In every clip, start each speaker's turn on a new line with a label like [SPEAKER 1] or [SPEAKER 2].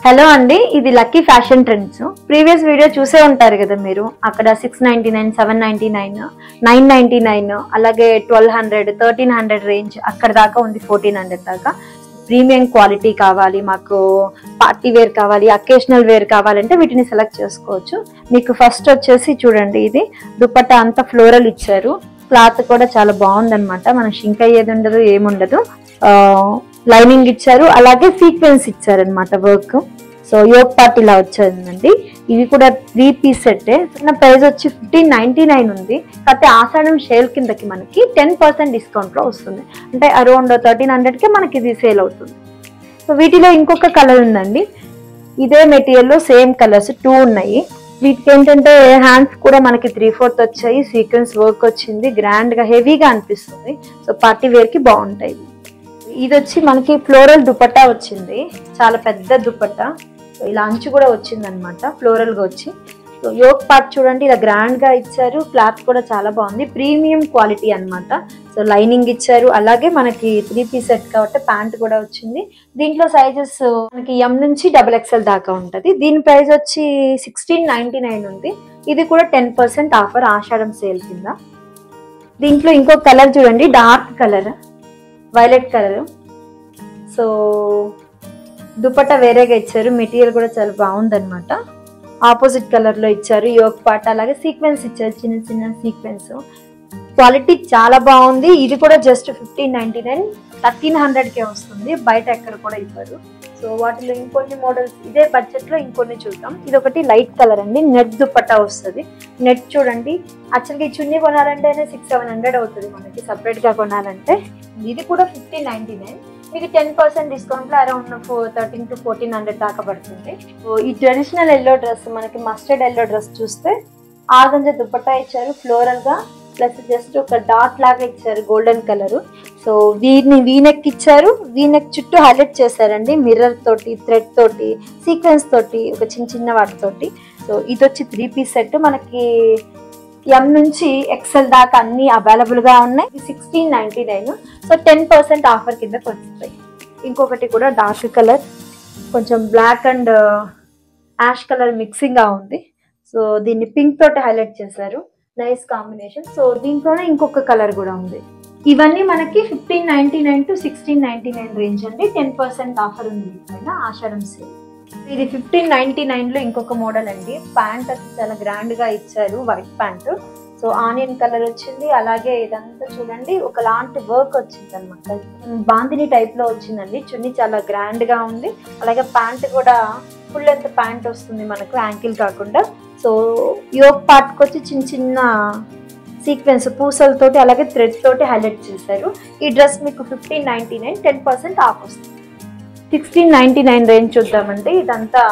[SPEAKER 1] Hello అండి, ఇది lucky fashion trends. Previous video చూసే ఉంటారు కదా మీరు. అక్కడ 699, 799, 999, అలాగే 1200, 1300 రేంజ్ అక్కడ దాకా ఉంది. 1400 దాకా ప్రీమియం క్వాలిటీ కావాలి, మాకు పార్టీ వేర్ కావాలి, అకేషనల్ వేర్ కావాలంటే వీటిని సెలెక్ట్ చేసుకోవచ్చు. మీకు ఫస్ట్ వచ్చేసి చూడండి, ఇది దుపట్టా అంతా ఫ్లోరల్ ఇచ్చారు. క్లాత్ కూడా చాలా బాగుందన్నమాట. మనం షింక్ అయ్యేది ఉండదు, ఏముండదు. లైనింగ్ ఇచ్చారు, అలాగే సీక్వెన్స్ ఇచ్చారనమాట వర్క్. సో యోక్ పార్ట్ ఇలా వచ్చేదండి. ఇవి కూడా 3 పీస్ సెట్. నా ప్రైస్ వచ్చి 1599 ఉంది. కాకపోతే ఆషాఢం సేల్ కిందకి మనకి 10% డిస్కౌంట్ లో వస్తుంది. అంటే అరౌండ్ 1300కి మనకి ఇది సేల్ అవుతుంది. సో వీటిలో ఇంకొక కలర్ ఉందండి. ఇదే మెటీరియల్ లో సేమ్ కలర్స్ 2 ఉన్నాయి. వీటికి ఏంటంటే హ్యాండ్స్ కూడా మనకి 3/4 వచ్చాయి. సీక్వెన్స్ వర్క్ వచ్చింది, గ్రాండ్ గా హెవీగా అనిపిస్తుంది. సో పార్టీ వేర్ కి బాగుంటాయి. ఇది వచ్చి మనకి ఫ్లోరల్ దుపట్టా వచ్చింది, చాలా పెద్ద దుపట్టా. సో ఇలా అంచు కూడా వచ్చింది అనమాట, ఫ్లోరల్ గా వచ్చి. సో యోక్ పార్ట్ చూడండి, ఇలా గ్రాండ్ గా ఇచ్చారు. క్లాత్ కూడా చాలా బాగుంది, ప్రీమియం క్వాలిటీ అనమాట. సో లైనింగ్ ఇచ్చారు, అలాగే మనకి 3 పీస్ సెట్ కాబట్టి ప్యాంట్ కూడా వచ్చింది. దీంట్లో సైజెస్ మనకి M నుంచి XXL దాకా ఉంటది. దీని ప్రైస్ వచ్చి 1699 ఉంది. ఇది కూడా 10% ఆఫర్ ఆషాఢం సేల్ కింద. దీంట్లో ఇంకో కలర్ చూడండి, dark colour, violet colour. So dupatta వేరేగా ఇచ్చారు, మెటీరియల్ కూడా చాలా బాగుందన్నమాట. ఆపోజిట్ కలర్ లో ఇచ్చారు యోక్ పార్ట్, అలాగే సీక్వెన్స్ ఇచ్చారు, చిన్న చిన్న సీక్వెన్స్. క్వాలిటీ చాలా బాగుంది. ఇది కూడా జస్ట్ 1599, 1300కే వస్తుంది. బయట ఎక్కడ కూడా ఇవ్వరు. సో వాటిలో ఇంకొన్ని మోడల్స్ ఇదే బడ్జెట్ లో ఇంకొన్ని చూద్దాం. ఇది ఒకటి లైట్ కలర్ అండి, నెట్ దుపట్టా వస్తుంది. నెట్ చూడండి, యాక్చువల్గా ఈ చున్నీ కొనాలంటే 600-700 అవుతుంది మనకి, సపరేట్ గా కొనాలంటే. ఇది కూడా 1599, మీకు 10% డిస్కౌంట్ లో అరౌండ్ 13 to 1400 దాకా పడుతుంది. ఈ ట్రెడిషనల్ ఎల్లో డ్రెస్, మనకి మస్టర్డ్ ఎల్లో డ్రెస్ చూస్తే ఆర్గంజా దుపట్టా ఇచ్చారు ఫ్లోరల్ గా, ప్లస్ జస్ట్ ఒక డాట్ లాగా ఇచ్చారు గోల్డెన్ కలర్. సో వీటిని వీనెక్ ఇచ్చారు, వీనెక్ చుట్టూ హైలైట్ చేశారండి మిర్రర్ తోటి, థ్రెడ్ తోటి, సీక్వెన్స్ తోటి, ఒక చిన్న చిన్న వాటితోటి. సో ఇది వచ్చి 3 పీస్ సెట్. మనకి M నుంచి XL దాకా అన్ని అవైలబుల్ గా ఉన్నాయి. 1699. సో 10% ఆఫర్ కిందకి వస్తాయి. ఇంకొకటి కూడా డార్క్ కలర్, కొంచెం black and ash colour mixing గా ఉంది. సో దీన్ని పింక్ తోటి హైలైట్ చేశారు, నైస్ కాంబినేషన్. సో దీంట్లోనే ఇంకొక కలర్ కూడా ఉంది. ఇవన్నీ మనకి 1599 to 1699 రేంజ్ అండి. 10% ఆఫర్ ఉంది పైన ఆషాఢం సేల్. ఇది 1599 లో ఇంకొక మోడల్ అండి. ప్యాంట్ అది చాలా గ్రాండ్ గా ఇచ్చారు, white pant. So onion colour వచ్చింది, అలాగే ఇదంతా చూడండి ఒకలాంటి వర్క్ వచ్చింది అనమాట. బాందిని టైప్ లో వచ్చిందండి. చున్నీ చాలా గ్రాండ్ గా ఉంది, అలాగే ప్యాంట్ కూడా ఫుల్ లెంత్ ప్యాంట్ వస్తుంది మనకు, యాంకిల్ కాకుండా. సో యోక్ పార్ట్ కి వచ్చి చిన్న చిన్న సీక్వెన్స్ పూసలతోటి, అలాగే థ్రెడ్ తోటి హైలైట్ చేశారు. ఈ డ్రెస్ మీకు 1599, 10% ఆఫ్ వస్తుంది. 1699 రేంజ్ చూద్దామంటే ఇదంతా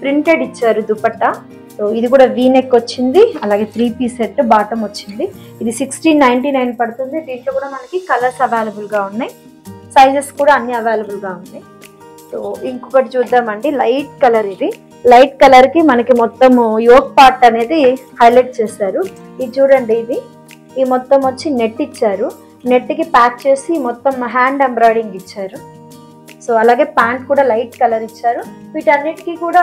[SPEAKER 1] ప్రింటెడ్ ఇచ్చారు దుపట్టా. సో ఇది కూడా వీనెక్ వచ్చింది, అలాగే 3 పీస్ సెట్ బాటమ్ వచ్చింది. ఇది 1699 పడుతుంది. దీంట్లో కూడా మనకి కలర్స్ అవైలబుల్ గా ఉన్నాయి, సైజెస్ కూడా అన్ని అవైలబుల్ గా ఉన్నాయి. సో ఇంకొకటి చూద్దామండి, లైట్ కలర్. ఇది లైట్ కలర్ కి మనకి మొత్తం యోక్ పార్ట్ అనేది హైలైట్ చేశారు. ఇది చూడండి, ఈ మొత్తం వచ్చి నెట్ ఇచ్చారు, నెట్ కి ప్యాక్ చేసి మొత్తం హ్యాండ్ ఎంబ్రాయిడింగ్ ఇచ్చారు. సో అలాగే ప్యాంట్ కూడా లైట్ కలర్ ఇచ్చారు. వీటన్నిటికీ కూడా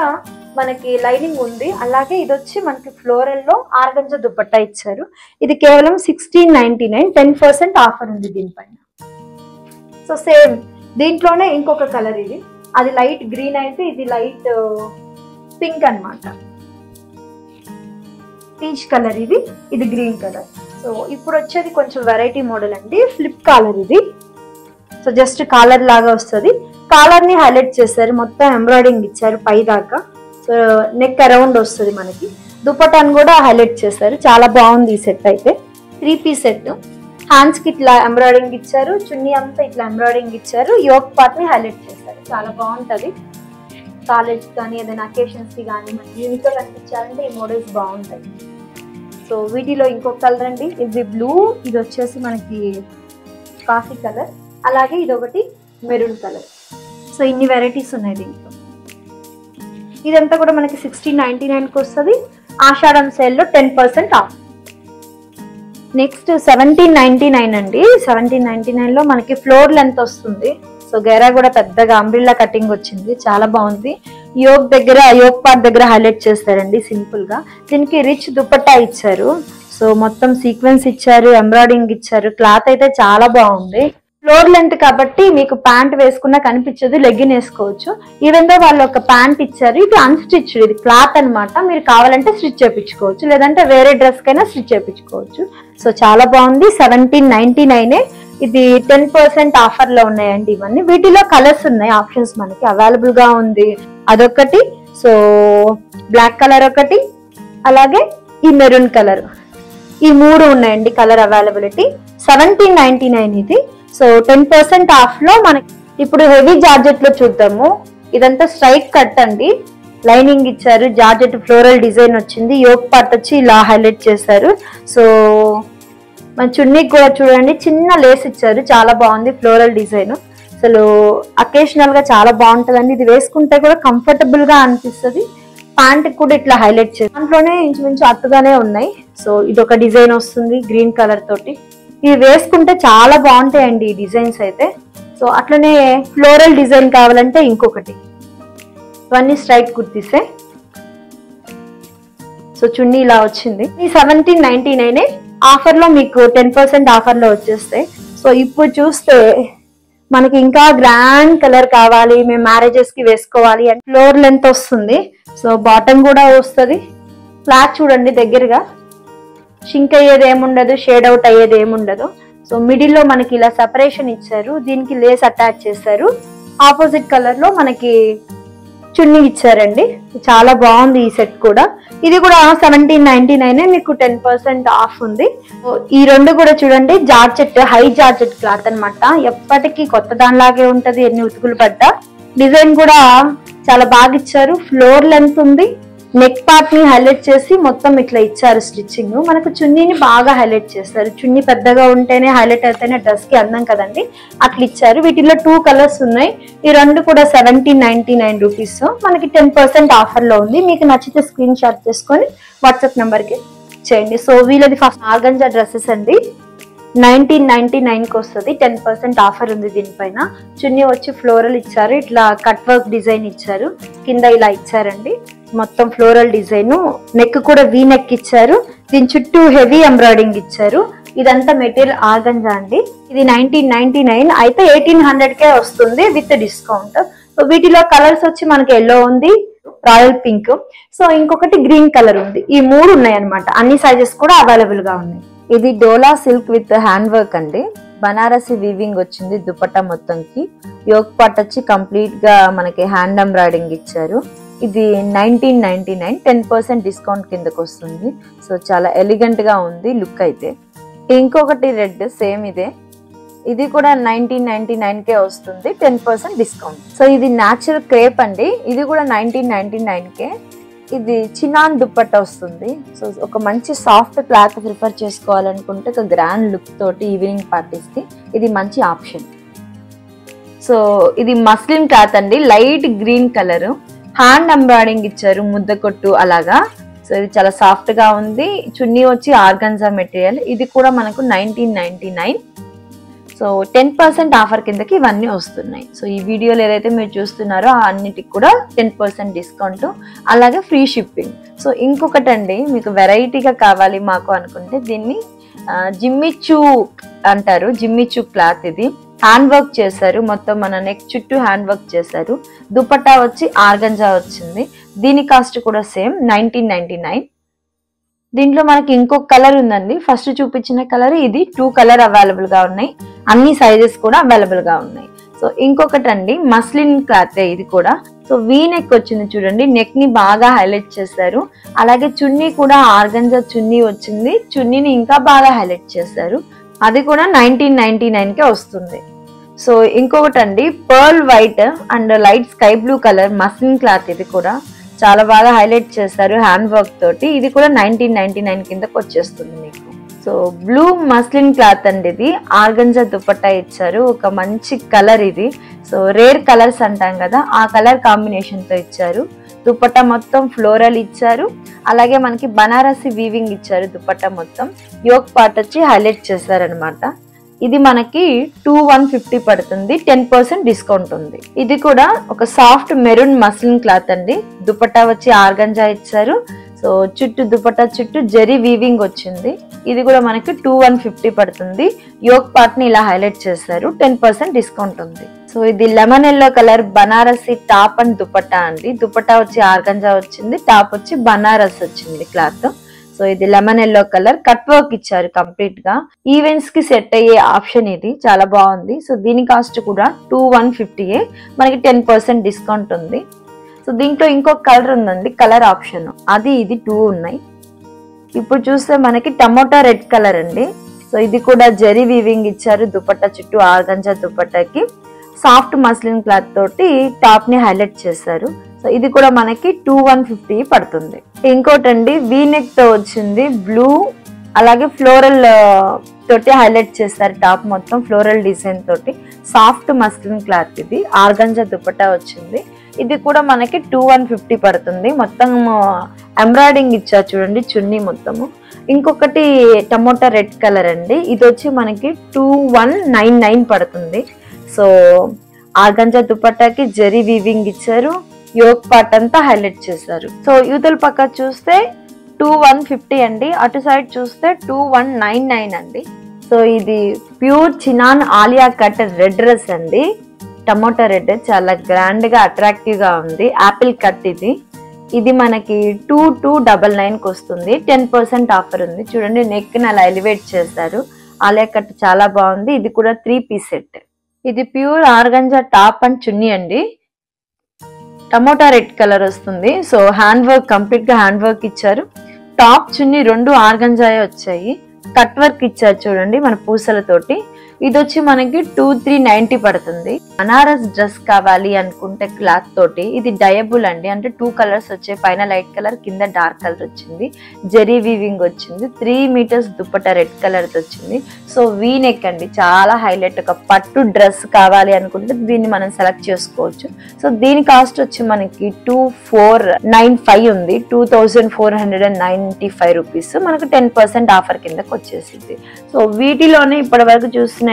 [SPEAKER 1] మనకి లైనింగ్ ఉంది. అలాగే ఇది వచ్చి మనకి ఫ్లోరల్ లో ఆర్గంజా దుపట్టా ఇచ్చారు. ఇది కేవలం 1699, 10% ఆఫర్ ఉంది దీనిపైన. సో సేమ్ దీంట్లోనే ఇంకొక కలర్, అది లైట్ గ్రీన్ అయితే ఇది లైట్ పింక్ అన్నమాట, పీచ్ కలర్. ఇది గ్రీన్ కలర్. సో ఇప్పుడు వచ్చేది కొంచెం వెరైటీ మోడల్ అండి, ఫ్లిప్ కాలర్. ఇది సో జస్ట్ కాలర్ లాగా వస్తుంది, కాలర్ ని హైలైట్ చేశారు, మొత్తం ఎంబ్రాయిడింగ్ ఇచ్చారు పై దాకా. సో నెక్ అరౌండ్ వస్తుంది మనకి. దుపట్టాను కూడా హైలైట్ చేశారు, చాలా బాగుంది ఈ సెట్ అయితే. 3 పీస్ సెట్. హ్యాండ్స్ కి ఇట్లా ఎంబ్రాయిడింగ్ ఇచ్చారు, చున్నీ అంతా ఇట్లా ఎంబ్రాయిడింగ్ ఇచ్చారు, యోక్ పార్ట్ ని హైలైట్ చేశారు. చాలా బాగుంటది, కాలేజ్ కానీ ఏదైనా అకేషన్స్ కి కానీ మనకి యూనిక్ అనిపించాలంటే ఈ మోడల్స్ బాగుంటాయి. సో వీటిలో ఇంకొక కలర్ అండి, ఇది బ్లూ, ఇది వచ్చేసి మనకి కాఫీ కలర్, అలాగే ఇది ఒకటి మెరూన్ కలర్. సో ఇన్ని వెరైటీస్ ఉన్నాయి దీంట్లో. ఇదంతా కూడా మనకి 1699కి వస్తుంది. ఆషాఢం సేల్లో 10% ఆఫ్. నెక్స్ట్ 1799 అండి. 1799 లో మనకి ఫ్లోర్ లెంత్ వస్తుంది. సో గేరా కూడా పెద్దగా అంబ్రిల్లా కటింగ్ వచ్చింది, చాలా బాగుంది. యోగ్ పార్ట్ దగ్గర హైలైట్ చేస్తారండి సింపుల్ గా. దీనికి రిచ్ దుపట్టా ఇచ్చారు. సో మొత్తం సీక్వెన్స్ ఇచ్చారు, ఎంబ్రాయిడింగ్ ఇచ్చారు. క్లాత్ అయితే చాలా బాగుంది. ఫ్లోర్ లెంత్ కాబట్టి మీకు ప్యాంట్ వేసుకున్నా కనిపించదు, లెగ్గిన్ వేసుకోవచ్చు. ఈవెన్ దో వాళ్ళు ఒక ప్యాంట్ ఇచ్చారు. ఇది అన్స్టిచ్డ్, ఇది క్లాత్ అన్నమాట. మీరు కావాలంటే స్టిచ్ చేయించుకోవచ్చు, లేదంటే వేరే డ్రెస్ కైనా స్టిచ్ చేయించుకోవచ్చు. సో చాలా బాగుంది. 1799. ఇది 10% ఆఫర్ లో ఉన్నాయండి ఇవన్నీ. వీటిలో కలర్స్ ఉన్నాయి, ఆప్షన్స్ మనకి అవైలబుల్ గా ఉంది. అదొకటి, సో బ్లాక్ కలర్ ఒకటి, అలాగే ఈ మెరూన్ కలర్, ఈ 3 ఉన్నాయండి కలర్ అవైలబిలిటీ. 1799 ఇది. సో 10% ఆఫ్ లో మనకి ఇప్పుడు హెవీ జార్జెట్ లో చూద్దాము. ఇదంతా స్ట్రైట్ కట్ అండి, లైనింగ్ ఇచ్చారు, జార్జెట్ ఫ్లోరల్ డిజైన్ వచ్చింది, యోక్ పార్ట్ వచ్చి ఇలా హైలైట్ చేశారు. సో మన చున్నీకి కూడా చూడండి చిన్న లేస్ ఇచ్చారు, చాలా బాగుంది ఫ్లోరల్ డిజైన్. అసలు అకేషనల్ గా చాలా బాగుంటదండి. ఇది వేసుకుంటే కూడా కంఫర్టబుల్ గా అనిపిస్తుంది. ప్యాంట్ కూడా ఇట్లా హైలైట్ చేసి దాంట్లోనే ఇంచుమించు అట్టుగానే ఉన్నాయి. సో ఇది ఒక డిజైన్ వస్తుంది గ్రీన్ కలర్ తోటి. ఇవి వేసుకుంటే చాలా బాగుంటాయండి ఈ డిజైన్స్ అయితే. సో అట్లనే ఫ్లోరల్ డిజైన్ కావాలంటే ఇంకొకటి. ఇవన్నీ స్ట్రైట్ కుర్తీసే. సో చున్నీ ఇలా వచ్చింది. ఈ 1799 ఆఫర్ లో మీకు 10% ఆఫర్ లో వచ్చేస్తాయి. సో ఇప్పుడు చూస్తే మనకి ఇంకా గ్రాండ్ కలర్ కావాలి, మేము మ్యారేజెస్ కి వేసుకోవాలి అంటే ఫ్లోర్ లెంత్ వస్తుంది. సో బాటమ్ కూడా వస్తుంది. క్లాత్ చూడండి దగ్గరగా, షింక్ అయ్యేది ఏముండదు, షేడ్ అవుట్ అయ్యేది ఏముండదు. సో మిడిల్ లో మనకి ఇలా సెపరేషన్ ఇచ్చారు, దీనికి లేస్ అటాచ్ చేశారు. ఆపోజిట్ కలర్ లో మనకి చున్నీ ఇచ్చారండి. చాలా బాగుంది ఈ సెట్ కూడా. ఇది కూడా 1799, మీకు 10% ఆఫ్ ఉంది. ఈ రెండు కూడా చూడండి జార్జెట్, హై జార్జెట్ క్లాత్ అన్నమాట. ఎప్పటికీ కొత్త దానిలాగే ఉంటది, ఎన్ని ఉతుకులు పడ్డా. డిజైన్ కూడా చాలా బాగా ఇచ్చారు. ఫ్లోర్ లెంత్ ఉంది. నెక్ పార్ట్ ని హైలైట్ చేసి మొత్తం ఇట్లా ఇచ్చారు స్టిచ్చింగ్. మనకు చున్నీని బాగా హైలైట్ చేస్తారు. చున్నీ పెద్దగా ఉంటేనే హైలైట్ అయితేనే డ్రెస్ కి అందం కదండి, అట్లా ఇచ్చారు. వీటిలో 2 కలర్స్ ఉన్నాయి. ఈ రెండు కూడా 1799 రూపీస్. మనకి 10% ఆఫర్ లో ఉంది. మీకు నచ్చితే స్క్రీన్ షాట్ చేసుకొని వాట్సాప్ నెంబర్ కి చేయండి. సో వీళ్ళది ఫస్ట్ ఆర్గంజా డ్రెస్సెస్ అండి. 1999 కి వస్తుంది. 10% ఆఫర్ ఉంది దీనిపైన. చున్నీ వచ్చి ఫ్లోరల్ ఇచ్చారు, ఇట్లా కట్ వర్క్ డిజైన్ ఇచ్చారు, కింద ఇలా ఇచ్చారండి మొత్తం ఫ్లోరల్ డిజైన్. నెక్ కూడా వీ నెక్ ఇచ్చారు, దీని చుట్టూ హెవీ ఎంబ్రాయిడింగ్ ఇచ్చారు. ఇదంతా మెటీరియల్ ఆర్గంజా అండి. ఇది 1999 అయితే 1800కే వస్తుంది విత్ డిస్కౌంట్. సో వీటిలో కలర్స్ వచ్చి మనకి ఎల్లో ఉంది, రాయల్ పింక్, సో ఇంకొకటి గ్రీన్ కలర్ ఉంది. ఈ 3 ఉన్నాయి అనమాట. అన్ని సైజెస్ కూడా అవైలబుల్ గా ఉన్నాయి. ఇది డోలా సిల్క్ విత్ హ్యాండ్ వర్క్ అండి. బనారసి వీవింగ్ వచ్చింది దుపట్టా మొత్తంకి. యోక్ పార్ట్ వచ్చి కంప్లీట్ గా మనకి హ్యాండ్ ఎంబ్రాయిడింగ్ ఇచ్చారు. ఇది 1999, 10% డిస్కౌంట్ కిందకు వస్తుంది. సో చాలా ఎలిగెంట్ గా ఉంది లుక్ అయితే. ఇంకొకటి రెడ్ సేమ్ ఇదే, ఇది కూడా 1999కే వస్తుంది, 10% డిస్కౌంట్. సో ఇది న్యాచురల్ క్రేప్ అండి. ఇది కూడా 1999కే. ఇది చినాన్ దుప్పట్టా వస్తుంది. సో ఒక మంచి సాఫ్ట్ క్లాత్ ప్రిఫర్ చేసుకోవాలనుకుంటే ఒక గ్రాండ్ లుక్ తోటి ఈవినింగ్ పార్టీస్ కి ఇది మంచి ఆప్షన్. సో ఇది మస్లిన్ క్లాత్ అండి, light green colour, hand embroidering ఇచ్చారు, ముద్ద కొట్టు అలాగా. సో ఇది చాలా సాఫ్ట్ గా ఉంది. చున్నీ వచ్చి ఆర్గంజా మెటీరియల్. ఇది కూడా మనకు 1999. సో 10% ఆఫర్ కిందకి ఇవన్నీ వస్తున్నాయి. సో ఈ వీడియోలో ఏదైతే మీరు చూస్తున్నారో అన్నిటికి కూడా 10% డిస్కౌంట్, అలాగే ఫ్రీ షిప్పింగ్. సో ఇంకొకటి అండి, మీకు వెరైటీగా కావాలి మాకు అనుకుంటే దీన్ని జిమ్మిచూ అంటారు. జిమ్మిచూ క్లాత్ ఇది హ్యాండ్ వర్క్ చేశారు, మొత్తం మన నెక్ చుట్టూ హ్యాండ్ వర్క్ చేశారు. దుపట్టా వచ్చి ఆర్గంజా వచ్చింది. దీని కాస్ట్ కూడా సేమ్ 1999. దీంట్లో మనకి ఇంకొక కలర్ ఉందండి, ఫస్ట్ చూపించిన కలర్ ఇది. 2 కలర్ అవైలబుల్ గా ఉన్నాయి, అన్ని సైజెస్ కూడా అవైలబుల్ గా ఉన్నాయి. సో ఇంకొకటి అండి మస్లిన్ క్లాత్ ఇది కూడా. సో వీ నెక్ వచ్చింది చూడండి, నెక్ ని బాగా హైలైట్ చేశారు. అలాగే చున్నీ కూడా ఆర్గంజా చున్నీ వచ్చింది, చున్నీని ఇంకా బాగా హైలైట్ చేశారు. అది కూడా 1999కే వస్తుంది. సో ఇంకొకటి అండి pearl white and light sky blue colour muslin cloth. ఇది కూడా చాలా బాగా హైలైట్ చేశారు హ్యాండ్ వర్క్ తోటి. ఇది కూడా 1999 కిందకి వచ్చేస్తుంది మీకు. సో బ్లూ మస్లిన్ క్లాత్ అండి, ఇది ఆర్గంజా దుపట్టా ఇచ్చారు. ఒక మంచి కలర్ ఇది. సో రేర్ కలర్స్ అంటాం కదా, ఆ కలర్ కాంబినేషన్ తో ఇచ్చారు. దుపట్టా మొత్తం ఫ్లోరల్ ఇచ్చారు, అలాగే మనకి బనారసి వీవింగ్ ఇచ్చారు దుపట్టా మొత్తం. యోక్ పార్ట్ వచ్చి హైలైట్ చేశారనమాట. ఇది మనకి 2150 పడుతుంది, 10% డిస్కౌంట్ ఉంది. ఇది కూడా ఒక సాఫ్ట్ మెరూన్ మస్లిన్ క్లాత్ అండి. దుపట్టా వచ్చి ఆర్గంజా ఇచ్చారు. సో చుట్టూ దుపట్టా చుట్టూ జరీ వీవింగ్ వచ్చింది. ఇది కూడా మనకి 2150 పడుతుంది. యోక్ పార్ట్ ని ఇలా హైలైట్ చేశారు, 10% డిస్కౌంట్ ఉంది. సో ఇది lemon yellow colour Banarasi top and dupatta అండి. దుపట్టా వచ్చి ఆర్గంజా వచ్చింది, టాప్ వచ్చి బనారస్ వచ్చింది క్లాత్. సో ఇది lemon yellow colour, cut work ఇచ్చారు కంప్లీట్ గా. ఈవెంట్స్ కి సెట్ అయ్యే ఆప్షన్ ఇది, చాలా బాగుంది. సో దీని కాస్ట్ కూడా 2150, మనకి 10% డిస్కౌంట్ ఉంది. సో దీంట్లో ఇంకొక కలర్ ఉందండి, కలర్ ఆప్షన్, అది ఇది 2 ఉన్నాయి. ఇప్పుడు చూస్తే మనకి టమోటా రెడ్ కలర్ అండి. సో ఇది కూడా జరీ వీవింగ్ ఇచ్చారు దుపట్టా చుట్టూ, ఆర్గంజా దుపట్టాకి సాఫ్ట్ మస్లిన్ క్లాత్ తోటి టాప్ ని హైలైట్ చేశారు. సో ఇది కూడా మనకి 2150 పడుతుంది. ఇంకోటండి వీ నెక్ తో వచ్చింది, బ్లూ అలాగే ఫ్లోరల్ తోటి హైలైట్ చేస్తారు. టాప్ మొత్తం ఫ్లోరల్ డిజైన్ తోటి, సాఫ్ట్ మస్లిన్ క్లాత్, ఇది ఆర్గంజా దుపట్టా వచ్చింది. ఇది కూడా మనకి 2150 పడుతుంది. మొత్తం ఎంబ్రాయిడింగ్ ఇచ్చారు చూడండి చున్నీ మొత్తము. ఇంకొకటి టమోటా రెడ్ కలర్ అండి, ఇది వచ్చి మనకి 2199 పడుతుంది. సో ఆర్గంజా దుపట్టాకి జరీ వీవింగ్ ఇచ్చారు, యోక్ పార్ట్ అంతా హైలైట్ చేశారు. సో యూతల పక్క చూస్తే 2150 అండి, అటు సైడ్ చూస్తే 2199 అండి. సో ఇది pure chinon Alia cut red dress అండి. టమోటా రెడ్ చాలా గ్రాండ్ గా అట్రాక్టివ్ గా ఉంది. యాపిల్ కట్ ఇది. ఇది మనకి 2299 కి వస్తుంది. 10% ఆఫర్ ఉంది. చూడండి నెక్ ని అలా ఎలివేట్ చేశారు. ఆలియా కట్ చాలా బాగుంది. ఇది కూడా 3 పీస్ సెట్. ఇది ప్యూర్ ఆర్గంజా టాప్ అండ్ చున్నీ అండి. టమోటా రెడ్ కలర్ వస్తుంది. సో హ్యాండ్ వర్క్, కంప్లీట్ గా హ్యాండ్ వర్క్ ఇచ్చారు. టాప్ చున్నీ 2 ఆర్గంజాయే వచ్చాయి. కట్ వర్క్ ఇచ్చారు చూడండి మన పూసలతోటి. ఇది వచ్చి మనకి 2390 పడుతుంది. బనారస్ డ్రెస్ కావాలి అనుకుంటే క్లాత్ తోటి, ఇది డయబుల్ అండి, అంటే 2 కలర్స్ వచ్చాయి, పైన లైట్ కలర్ కింద డార్క్ కలర్ వచ్చింది. జరీ వీవింగ్ వచ్చింది. 3 మీటర్స్ దుపట్టా రెడ్ కలర్ వచ్చింది. సో వీ నెక్ అండి, చాలా హైలైట్. ఒక పట్టు డ్రెస్ కావాలి అనుకుంటే దీన్ని మనం సెలెక్ట్ చేసుకోవచ్చు. సో దీని కాస్ట్ వచ్చి మనకి 2495 ఉంది, 2495 రూపీస్. మనకు 10% ఆఫర్ కిందకి వచ్చేసింది. సో వీటిలోనే ఇప్పటి వరకు చూసిన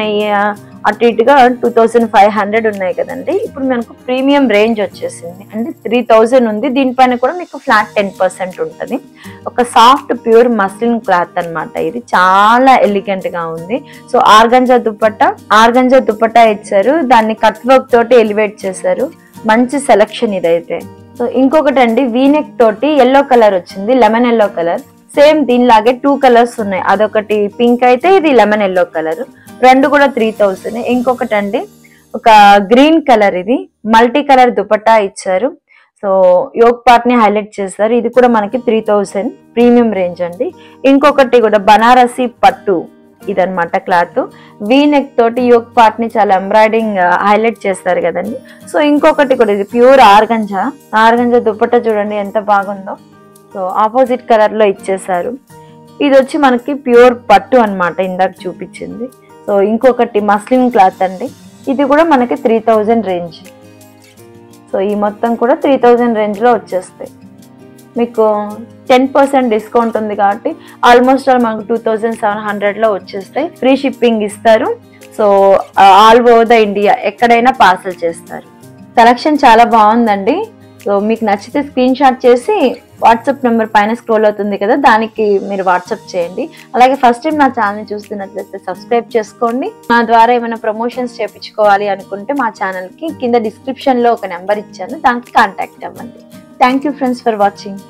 [SPEAKER 1] అటు ఇటుగా 2500 ఉన్నాయి కదండి. ఇప్పుడు మనకు ప్రీమియం రేంజ్ వచ్చేసింది, అంటే 3000 ఉంది. దీనిపైన కూడా మీకు ఫ్లాట్ 10% ఉంటుంది. ఒక సాఫ్ట్ ప్యూర్ మస్లిన్ క్లాత్ అన్నమాట. ఇది చాలా ఎలిగెంట్ గా ఉంది. సో ఆర్గంజా దుపట్టా ఇచ్చారు, దాన్ని కట్ వర్క్ తోటి ఎలివేట్ చేశారు. మంచి సెలెక్షన్ ఇదైతే. సో ఇంకొకటి అండి, వీనెక్ తోటి ఎల్లో కలర్ వచ్చింది, లెమన్ ఎల్లో కలర్. సేమ్ దీనిలాగే 2 కలర్స్ ఉన్నాయి. అదొకటి పింక్ అయితే, ఇది లెమన్ ఎల్లో కలర్. రెండు కూడా 3000. ఇంకొకటి అండి ఒక గ్రీన్ కలర్, ఇది మల్టీ కలర్ దుపట్టా ఇచ్చారు. సో యోక్ పార్ట్ ని హైలైట్ చేస్తారు. ఇది కూడా మనకి 3000 ప్రీమియం రేంజ్ అండి. ఇంకొకటి కూడా బనారసి పట్టు, ఇదన్నమాట క్లాత్. వీ నెక్ తోటి యోక్ పార్ట్ ని చాలా ఎంబ్రాయిడింగ్ హైలైట్ చేస్తారు కదండి. సో ఇంకొకటి కూడా ఇది ప్యూర్ ఆర్గంజా దుపట్టా చూడండి ఎంత బాగుందో. సో ఆపోజిట్ కలర్ లో ఇచ్చేసారు. ఇది వచ్చి మనకి ప్యూర్ పట్టు అన్నమాట, ఇందాక చూపించింది. సో ఇంకొకటి మస్లిన్ క్లాత్ అండి, ఇది కూడా మనకి 3000 రేంజ్. సో ఈ మొత్తం కూడా 3000 రేంజ్ లో వచ్చేస్తాయి. మీకు 10% డిస్కౌంట్ ఉంది కాబట్టి ఆల్మోస్ట్ ఆల్ మనకు 2700 లో వచ్చేస్తాయి. ఫ్రీ షిప్పింగ్ ఇస్తారు. So all over the India ఎక్కడైనా పార్సల్ చేస్తారు. కలెక్షన్ చాలా బాగుందండి. సో మీకు నచ్చితే స్క్రీన్ షాట్ చేసి వాట్సాప్ నెంబర్ పైన స్క్రోల్ అవుతుంది కదా, దానికి మీరు వాట్సాప్ చేయండి. అలాగే ఫస్ట్ టైం నా ఛానల్ చూస్తున్నట్లయితే సబ్స్క్రైబ్ చేసుకోండి. నా ద్వారా ఏమైనా ప్రమోషన్స్ చేయించుకోవాలి అనుకుంటే మా ఛానల్కి కింద డిస్క్రిప్షన్లో ఒక నెంబర్ ఇచ్చాను, దానికి కాంటాక్ట్ అవ్వండి. Thank you friends for watching.